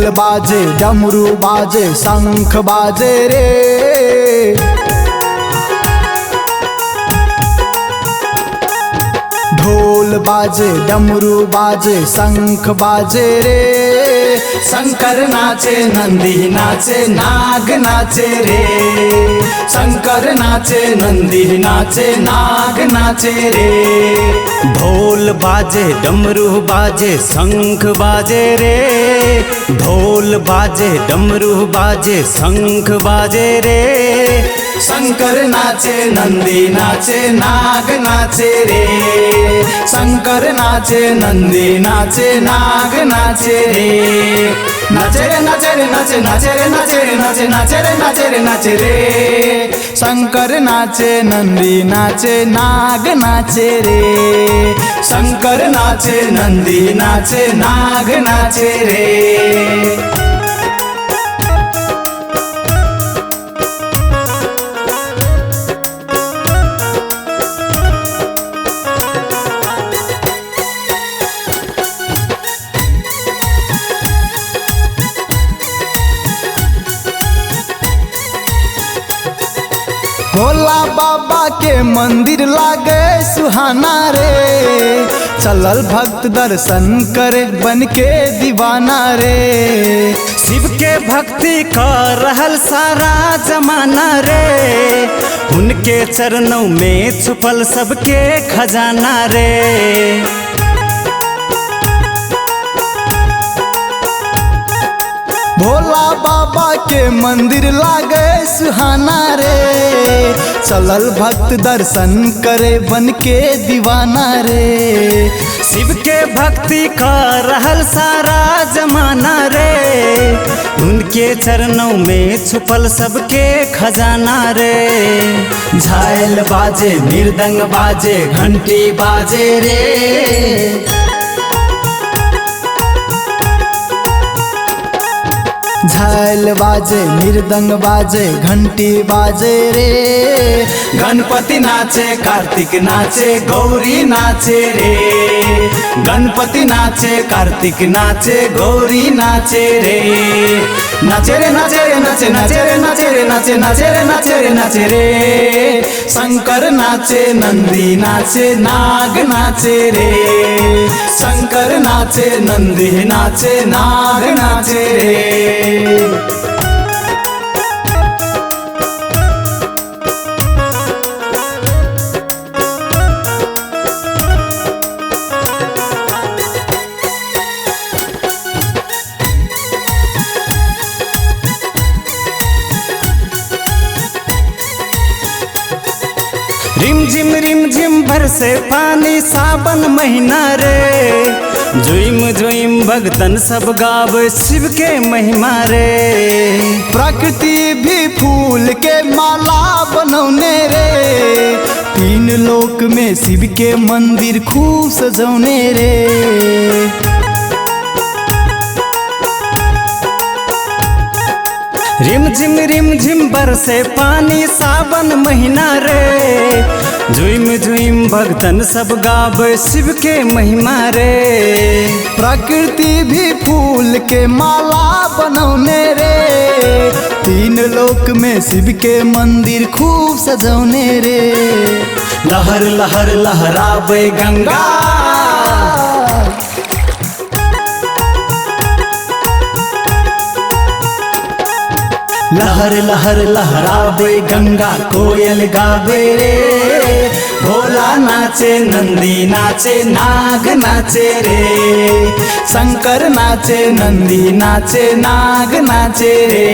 ढोल बाजे डमरू बाजे शंख बाजे रे। ढोल बाजे डमरू बाजे शंख बाजे रे। शंकर नाचे नंदी नाचे नाग नाचे रे। शंकर नाचे नंदी नाचे नाग नाचे रे। ढोल बाजे डमरू बाजे शंख बाजे रे। ढोल बाजे डमरू बाजे शंख बाजे रे। शंकर नाचे नंदी नाचे नाग नाचे रे। शंकर नाचे नंदी नाचे नाग नाचे रे। नाचे रे नाचे रे नाचे नाचे रे नाचे रे नाचे नाचे रे नाचे रे नाचे रे। शंकर नाचे नंदी नाचे नाग नाचे रे। शंकर नाचे नंदी नाचे नाग नाचे रे। भोला बाबा के मंदिर लागे सुहाना रे। चलल भक्त दर्शन करे बन के दीवाना रे। शिव के भक्ति कर रहल सारा जमाना रे। उनके चरणों में छुपल सबके खजाना रे। भोला बाबा के मंदिर लागे सुहाना रे। चलल भक्त दर्शन करे बन के दीवाना रे। शिव के भक्ति कर रहल सारा जमाना रे। उनके चरणों में छुपल सबके खजाना रे। झायल बाजे मृदंग बाजे घंटी बाजे रे। झायल बाजे मृदंग बाजे घंटी बाजे रे। गणपति नाचे कार्तिक नाचे गौरी नाचे रे। गणपति नाचे कार्तिक नाचे गौरी नाचे रे। नाचे रे नाचे रे नाचे नाचे रे नाचे रे नाचे नाचे रे नाचे रे नाचे रे। शंकर नाचे नंदी नाचे नाग नाचे रे। शंकर नाचे नंदी नाचे नाग नाचे रे। रिम झिम बरसे पानी सावन महीना रे। जुइम जुइम भगतन सब गावे शिव के महिमा रे। प्रकृति भी फूल के माला बनौने रे। तीन लोक में शिव के मंदिर खूब सजौने रे। रिम झिम बरसे पानी सावन महीना रे। जुइम जुइम भगतन सब गावे शिव के महिमा रे। प्रकृति भी फूल के माला बनौने रे। तीन लोक में शिव के मंदिर खूब सजौने रे। लहर लहर लहरावे गंगा। लहर लहर लहरावे गंगा कोयल गावे रे। भोला नाचे नंदी नाचे नाग नाचे रे। शंकर नाचे नंदी नाचे नाग नाचे रे।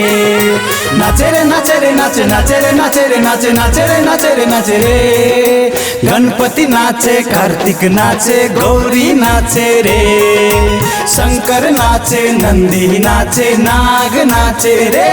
नाचे रे नाचे रे नाचे नाचे रे नाचे रे नाचे नाचे रे नाचे रे नाचे रे। गणपति नाचे कार्तिक नाचे गौरी नाचे रे। शंकर नाचे नंदी नाचे नाग नाचे रे।